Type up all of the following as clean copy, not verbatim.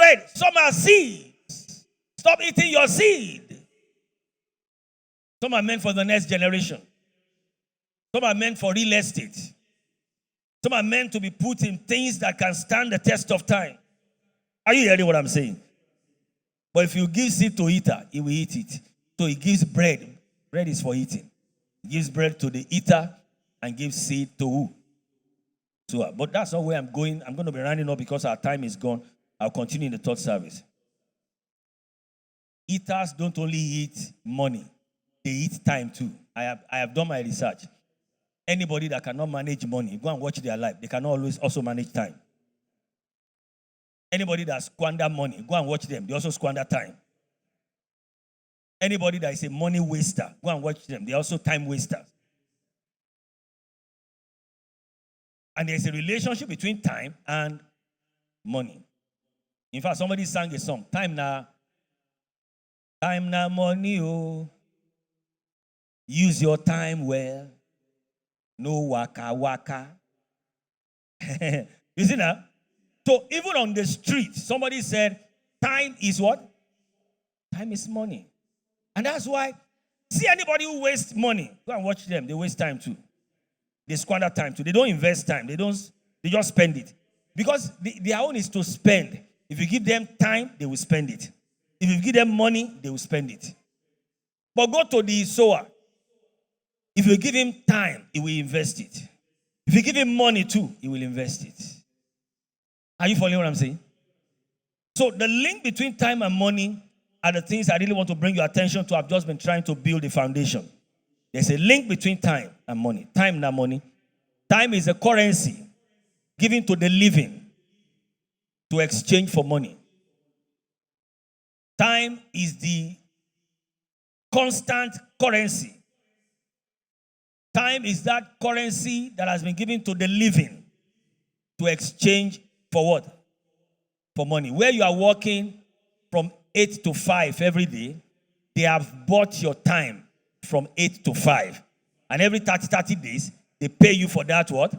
bread. Some are seeds. Stop eating your seed. Some are meant for the next generation. Some are meant for real estate. Some are meant to be put in things that can stand the test of time. Are you hearing what I'm saying? But if you give seed to eater, he will eat it. So he gives bread. Bread is for eating. He gives bread to the eater and gives seed to who? So, but that's not where I'm going. I'm going to be rounding up because our time is gone. I'll continue in the third service. Eaters don't only eat money. They eat time too. I have done my research. Anybody that cannot manage money, go and watch their life. They cannot always also manage time. Anybody that squander money, go and watch them. They also squander time. Anybody that is a money waster, go and watch them. They are also time wasters. And there's a relationship between time and money. In fact, somebody sang a song, time na money, oh. Use your time well. No waka waka. You see now? So even on the street, somebody said, time is what? Time is money. And that's why, see anybody who wastes money, go and watch them. They waste time too. They squander time too. They don't invest time. They just spend it. Because their own is to spend. If you give them time, they will spend it. If you give them money, they will spend it. But go to the sower. If you give him time, he will invest it. If you give him money too, he will invest it. Are you following what I'm saying? So the link between time and money are the things I really want to bring your attention to. I've just been trying to build a foundation. There's a link between time and money. Time, not money. Time is a currency given to the living to exchange for money. Time is the constant currency. Time is that currency that has been given to the living to exchange for what? For money. Where you are working from 8 to 5 every day, they have bought your time from 8 to 5. And every 30 days, they pay you for that what?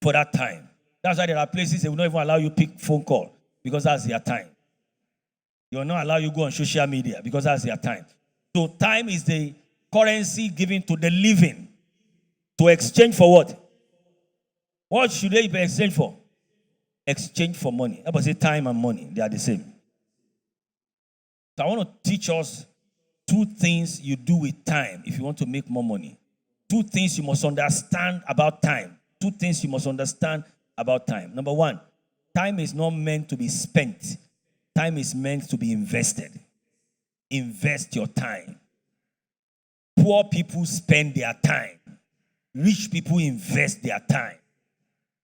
For that time. That's why there are places they will not even allow you pick phone call because that's their time. They will not allow you go on social media because that's their time. So time is the currency given to the living to exchange for what? What should they be exchanged for? Exchange for money. I would say time and money, they are the same. So I want to teach us 2 things you do with time if you want to make more money. 2 things you must understand about time. 2 things you must understand about time. Number 1, time is not meant to be spent. Time is meant to be invested. Invest your time. Poor people spend their time. Rich people invest their time.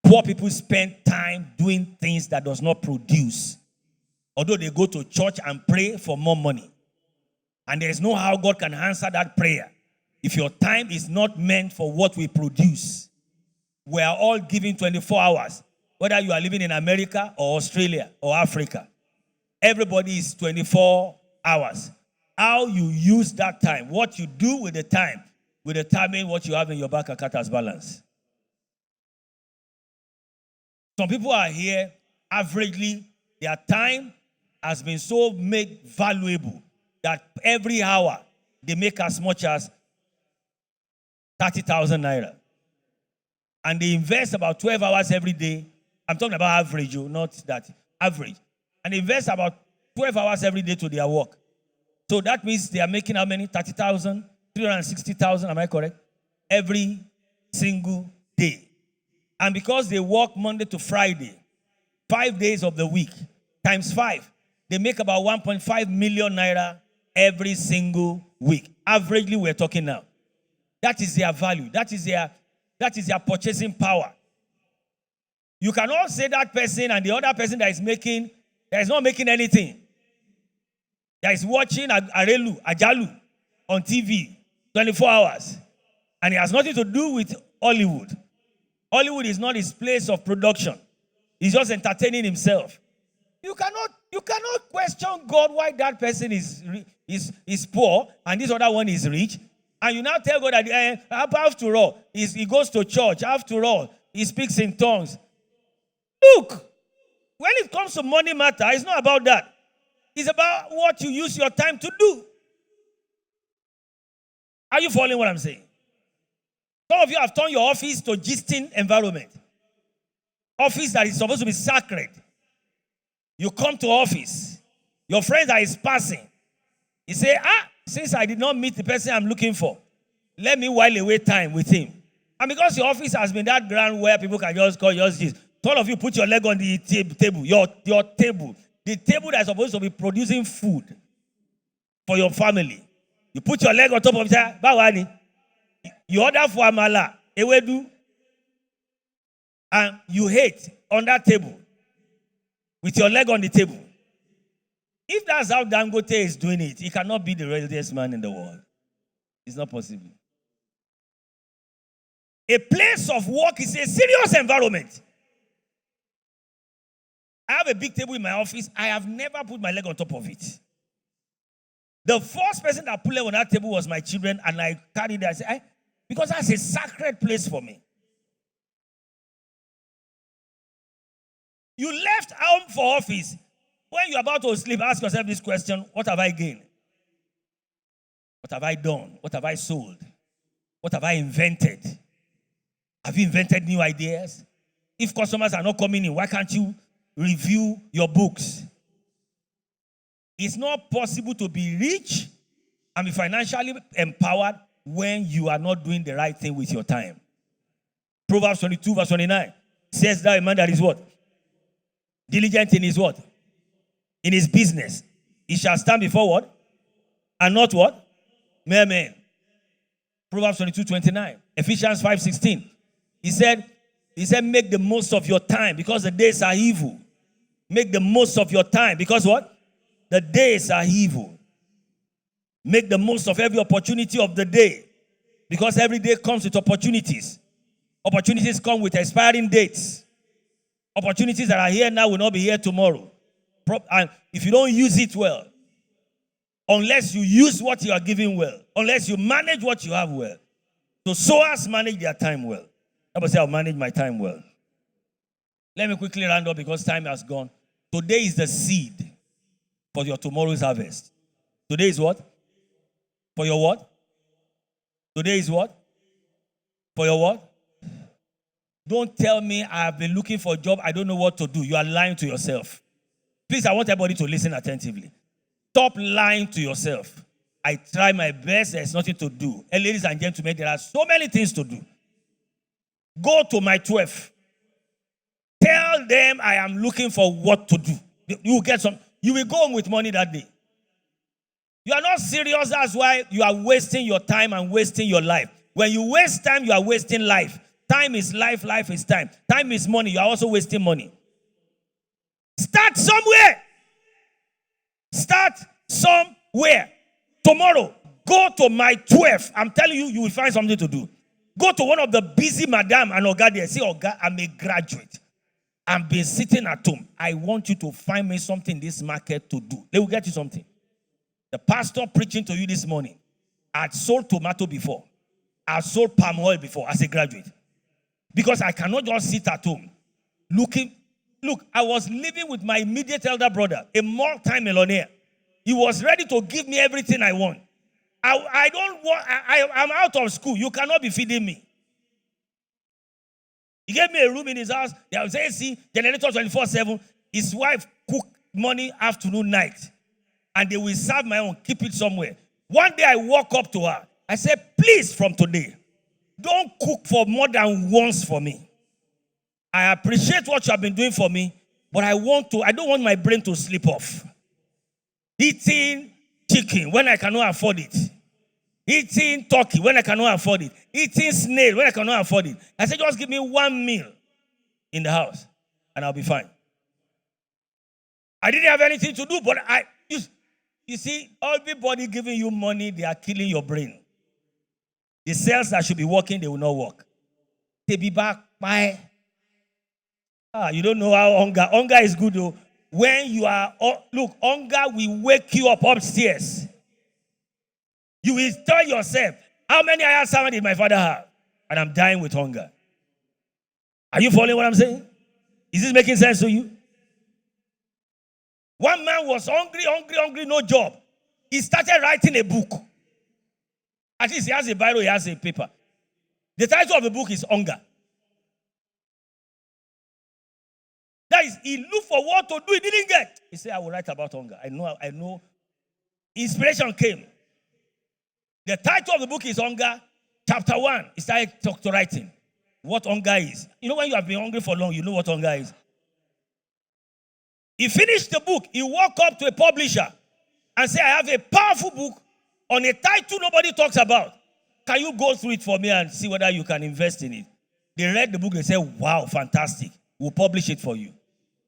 Poor people spend time doing things that does not produce. Although they go to church and pray for more money. And there is no how God can answer that prayer. If your time is not meant for what we produce. We are all given 24 hours. Whether you are living in America or Australia or Africa. Everybody is 24 hours. How you use that time, what you do with the time, will determine what you have in your bank account as balance. Some people are here, averagely, their time has been so made valuable that every hour they make as much as 30,000 naira. And they invest about 12 hours every day. I'm talking about average, not that average. And they invest about 12 hours every day to their work. So that means they are making how many? 30,000, 360,000, am I correct? Every single day. And because they work Monday to Friday, 5 days of the week, times 5, they make about 1.5 million naira every single week. Averagely, we're talking now. That is their value. That is their purchasing power. You cannot say that person and the other person that is not making anything. That is watching Ajalu on TV 24 hours. And it has nothing to do with Hollywood. Hollywood is not his place of production. He's just entertaining himself. You cannot question God why that person is poor and this other one is rich. And you now tell God that after all, he goes to church. After all, he speaks in tongues. Look, When it comes to money matter, it's not about that. It's about what you use your time to do. Are you following what I'm saying? Some of you have turned your office to gisting environment. Office that is supposed to be sacred. You come to office. Your friends are passing. You say, since I did not meet the person I'm looking for, let me while away time with him. And because your office has been that ground where people can just call yours this, all of you put your leg on the table, your table. The table that is supposed to be producing food for your family. You put your leg on top of it. Bawani. You order for amala, ewedu, and you hate on that table with your leg on the table. If that's how Dangote is doing it, he cannot be the wealthiest man in the world. It's not possible. A place of work is a serious environment. I have a big table in my office. I have never put my leg on top of it. The first person that put leg on that table was my children, and I carried it. I said, because that's a sacred place for me. You left home for office. When you're about to sleep, ask yourself this question: what have I gained? What have I done? What have I sold? What have I invented? Have you invented new ideas? If customers are not coming in, why can't you review your books? It's not possible to be rich and be financially empowered when you are not doing the right thing with your time. Proverbs 22 verse 29 says that a man that is what? Diligent in his what? In his business. He shall stand before what? And not what? Mere men. Proverbs 22:29. Ephesians 5:16. He said, make the most of your time because the days are evil. Make the most of your time because what? The days are evil. Make the most of every opportunity of the day because every day comes with opportunities. Opportunities come with expiring dates. Opportunities that are here now will not be here tomorrow. And if you don't use it well, unless you use what you are giving well, unless you manage what you have well, so sowers manage their time well. I say, I'll manage my time well. Let me quickly round up because time has gone. Today is the seed for your tomorrow's harvest. Today is what? For your what? Today is what? For your what? Don't tell me I have been looking for a job, I don't know what to do. You are lying to yourself. Please, I want everybody to listen attentively. Stop lying to yourself. I try my best, there's nothing to do. And ladies and gentlemen, there are so many things to do. Go to my 12. Tell them I am looking for what to do. You will get some. You will go home with money that day. You are not serious, that's why you are wasting your time and wasting your life. When you waste time, you are wasting life. Time is life, life is time. Time is money, you are also wasting money. Start somewhere. Start somewhere. Tomorrow, go to my 12. I'm telling you, you will find something to do. Go to one of the busy madam and Oga there. Say, Oga, I'm a graduate. I've been sitting at home. I want you to find me something in this market to do. They will get you something. The pastor preaching to you this morning, I had sold tomato before. I had sold palm oil before as a graduate. Because I cannot just sit at home looking. Look, I was living with my immediate elder brother, a multi-millionaire. He was ready to give me everything I want. I'm out of school. You cannot be feeding me. He gave me a room in his house. There was AC, generator 24/7. His wife cook morning, afternoon, night. And they will serve my own, keep it somewhere. One day I walk up to her. I said, please, from today, don't cook for more than once for me. I appreciate what you have been doing for me, but I don't want my brain to slip off. Eating chicken when I cannot afford it. Eating turkey when I cannot afford it. Eating snail when I cannot afford it. I said, just give me one meal in the house and I'll be fine. I didn't have anything to do, but you see, everybody giving you money, they are killing your brain. The cells that should be working, they will not work. They be back by. You don't know how hunger is good though. When you are, look, hunger will wake you up upstairs. You will tell yourself, how many iron salmon did my father have? And I'm dying with hunger. Are you following what I'm saying? Is this making sense to you? One man was hungry, no job. He started writing a book. At least he has a Bible, he has a paper. The title of the book is Hunger. That is, he looked for what to do, he didn't get. He said, I will write about hunger. I know. Inspiration came. The title of the book is Hunger. Chapter 1, he started to writing what hunger is. You know, when you have been hungry for long, you know what hunger is. He finished the book. He walked up to a publisher and said, I have a powerful book on a title nobody talks about. Can you go through it for me and see whether you can invest in it? They read the book and said, wow, fantastic. We'll publish it for you.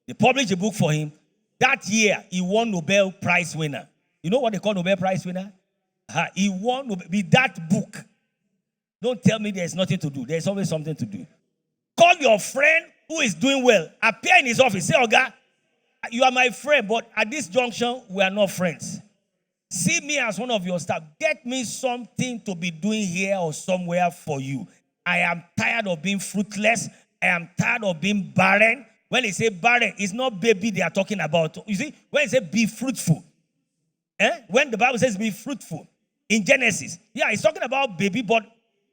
They published the book for him. That year, he won Nobel Prize winner. You know what they call Nobel Prize winner? He won with that book. Don't tell me there's nothing to do. There's always something to do. Call your friend who is doing well. Appear in his office. Say, Oga, you are my friend, but at this junction, we are not friends. See me as one of your staff. Get me something to be doing here or somewhere for you. I am tired of being fruitless. I am tired of being barren. When they say barren, it's not baby they are talking about. You see, when they say be fruitful, when the Bible says be fruitful in Genesis, yeah, it's talking about baby, but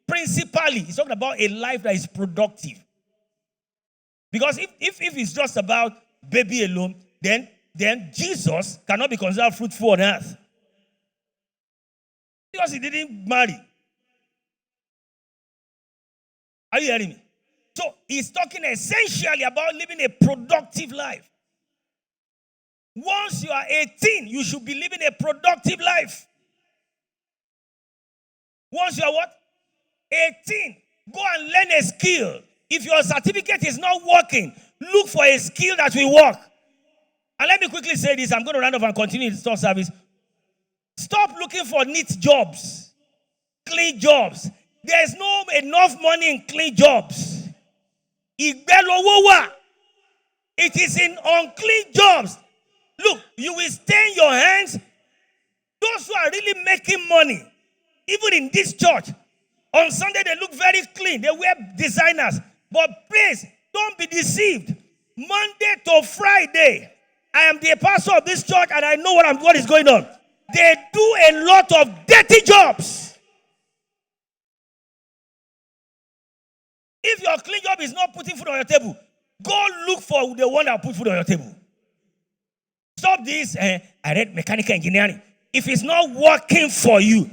principally, it's talking about a life that is productive. Because if it's just about baby alone, then Jesus cannot be considered fruitful on earth. Because he didn't marry. Are you hearing me? So he's talking essentially about living a productive life. Once you are 18, you should be living a productive life. Once you are what? 18. Go and learn a skill. If your certificate is not working, look for a skill that will work. And let me quickly say this. I'm going to round off and continue the store service. Stop looking for neat jobs, clean jobs. There's no enough money in clean jobs. It is in unclean jobs. Look, you will stain your hands. Those who are really making money, even in this church, on Sunday they look very clean. They wear designers. But please, don't be deceived. Monday to Friday, I am the pastor of this church and I know what is going on. They do a lot of dirty jobs. If your clean job is not putting food on your table, go look for the one that put food on your table. Stop this. I read mechanical engineering. If it's not working for you,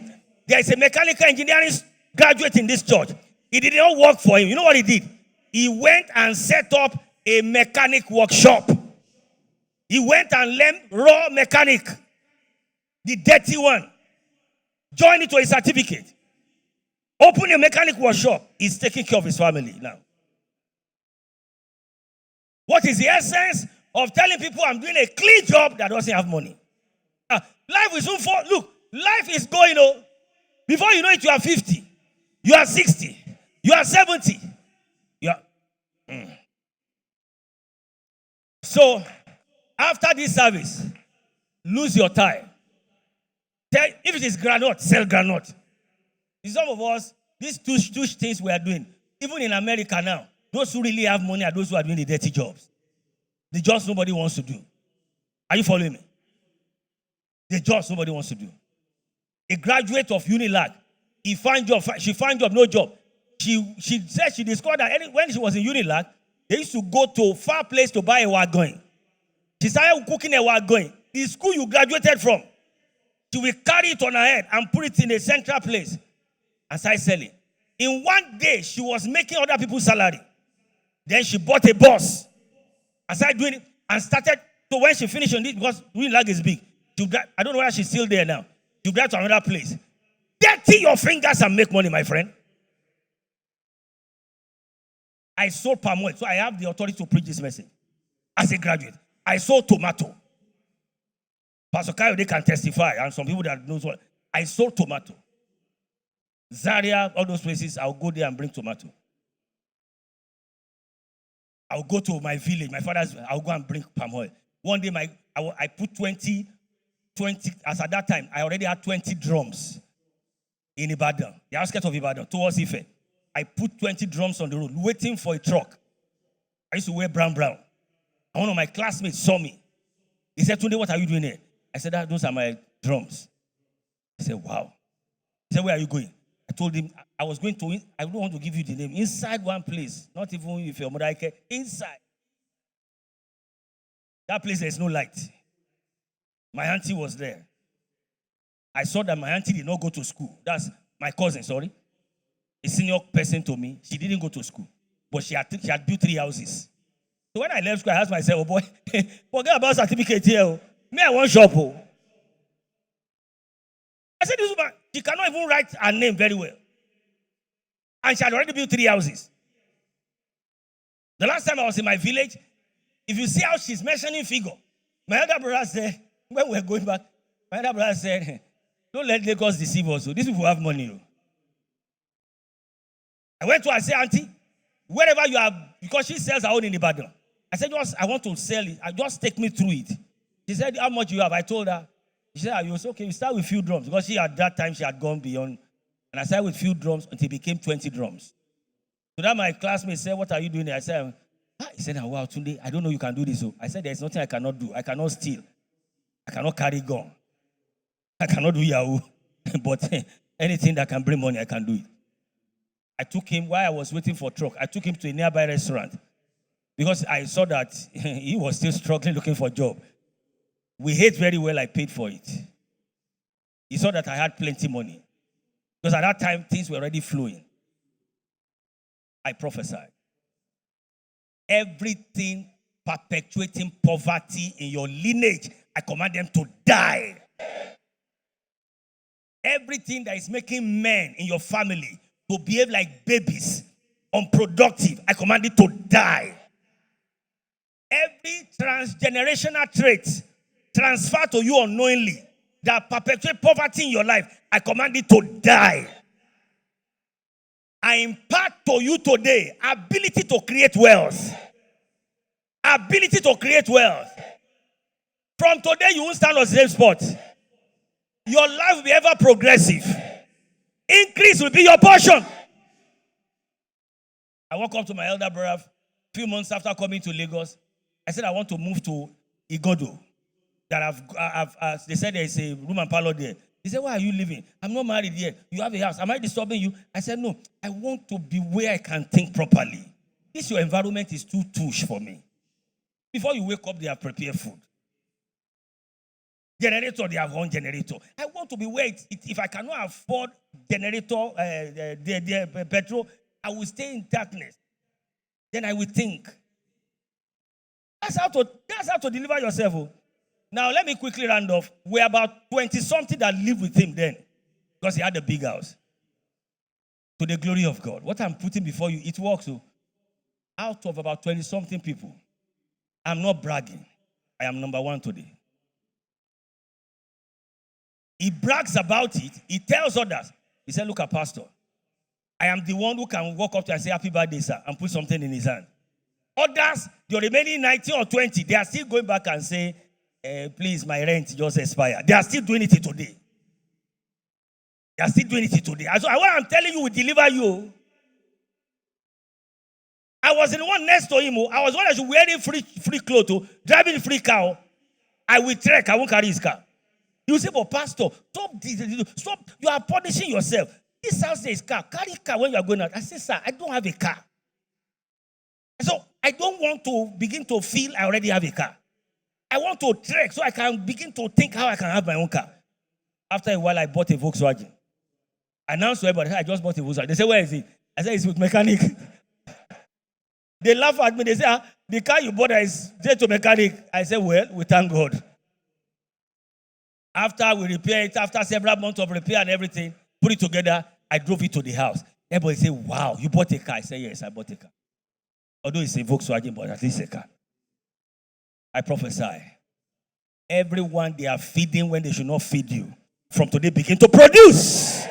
there is a mechanical engineering graduate in this church. It did not work for him. You know what he did? He went and set up a mechanic workshop. He went and learned raw mechanic, the dirty one. Join it to a certificate. Open a mechanic workshop. He's taking care of his family now. What is the essence of telling people I'm doing a clean job that doesn't have money? Life is soon for. Look, life is going on. Before you know it, you are 50. You are 60. You are 70. You are. So, after this service, lose your time. If it is granite, sell granite. Some of us, these two things we are doing, even in America now, those who really have money are those who are doing the dirty jobs. The jobs nobody wants to do. Are you following me? The jobs nobody wants to do. A graduate of Unilag, she found job, no job. She said she discovered that when she was in Unilag, they used to go to far place to buy a wagon. She started cooking a wagon. The school you graduated from, she will carry it on her head and put it in a central place and start selling. In one day, she was making other people's salary. Then she bought a bus and started doing it and started. So when she finished on it, because Unilag is big, I don't know whether she's still there now. You drive to another place. Dirty your fingers and make money, my friend. I sold palm oil, so I have the authority to preach this message. As a graduate, I sold tomato. Pastor Kayode can testify, and some people that knows what. I sold tomato. Zaria, all those places, I'll go there and bring tomato. I'll go to my village, my father's, I'll go and bring palm oil. One day, I put 20, as at that time, I already had 20 drums in Ibadan, the outskirts of Ibadan, towards Ife. I put 20 drums on the road, waiting for a truck. I used to wear brown. And one of my classmates saw me. He said, Tunde, what are you doing here? I said, those are my drums. He said, wow. He said, where are you going? I told him, I was going to, I don't want to give you the name, inside one place. Not even if your mother care, inside. That place, there's no light. My auntie was there. I saw that my auntie did not go to school. That's my cousin, sorry. A senior person to me. She didn't go to school. But she had built 3 houses. So when I left school, I asked myself, oh boy, forget about certificate here. Me, I want shop. Oh. I said, this woman, she cannot even write her name very well. And she had already built 3 houses. The last time I was in my village, if you see how she's mentioning figure, my elder brother said, when we were going back, my elder brother said, don't let Lagos deceive us. These people have money. I went to her and said, auntie, wherever you are, because she sells her own in Ibadan. I said, I want to sell it. Just take me through it. She said, how much you have? I told her. She said, you okay, you start with few drums. Because at that time, she had gone beyond. And I started with few drums until it became 20 drums. So that my classmate said, what are you doing there? I said, he said, wow, Tunde, I don't know you can do this. So I said, there's nothing I cannot do. I cannot steal. I cannot carry gun. I cannot do Yahoo. But anything that can bring money, I can do it. I took him, while I was waiting for truck, I took him to a nearby restaurant. Because I saw that he was still struggling looking for a job. We ate very well, I paid for it. He saw that I had plenty money. Because at that time, things were already flowing. I prophesied. Everything perpetuating poverty in your lineage, I command them to die. Everything that is making men in your family to behave like babies, unproductive, I command it to die. Every transgenerational trait transferred to you unknowingly that perpetuate poverty in your life, I command it to die. I impart to you today ability to create wealth. Ability to create wealth. From today, you won't stand on the same spot. Your life will be ever progressive. Increase will be your portion. I woke up to my elder brother a few months after coming to Lagos. I said, I want to move to Igodo. That they said there's a room and parlor there. He said, why are you living? I'm not married yet. You have a house. Am I disturbing you? I said, no. I want to be where I can think properly. This your environment is too touche for me. Before you wake up, they have prepared food. Generator, they have one generator. I want to be where if I cannot afford generator, petrol, I will stay in darkness. Then I will think. That's how to deliver yourself. Oh. Now, let me quickly round off. We're about 20-something that lived with him then. Because he had a big house. To the glory of God. What I'm putting before you, it works. So, out of about 20-something people, I'm not bragging. I am number 1 today. He brags about it. He tells others. He said, look at Pastor. I am the one who can walk up to and say, happy birthday, sir, and put something in his hand. Others, the remaining 90 or 20, they are still going back and say, please, my rent just expired. They are still doing it today. They are still doing it today. So what I'm telling you will deliver you. I was the one next to him. I was the one that should wearing free clothes, driving free car. I will trek. I won't carry his car. You say, but Pastor, stop. You are punishing yourself. This house is car. Carry car when you are going out. I say, sir, I don't have a car. So I don't want to begin to feel I already have a car. I want to trek so I can begin to think how I can have my own car. After a while, I bought a Volkswagen. I announced to everybody, I just bought a Volkswagen. They say, where is it? I said, it's with mechanic. They laugh at me. They say, the car you bought is just to mechanic. I said, well, we thank God. After we repair it, after several months of repair and everything, put it together, I drove it to the house. Everybody say, wow, you bought a car. I said, yes, I bought a car. Although it's a Volkswagen, but at least a car. I prophesy. Everyone they are feeding when they should not feed you, from today begin to produce.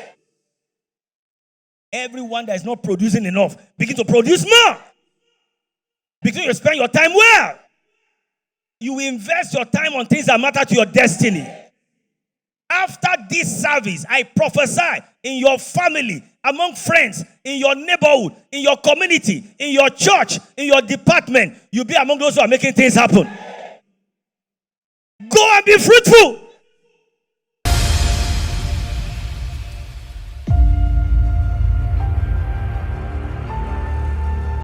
Everyone that is not producing enough, begin to produce more. Because you spend your time well. You invest your time on things that matter to your destiny. After this service, I prophesy in your family, among friends, in your neighborhood, in your community, in your church, in your department, you'll be among those who are making things happen. and be fruitful.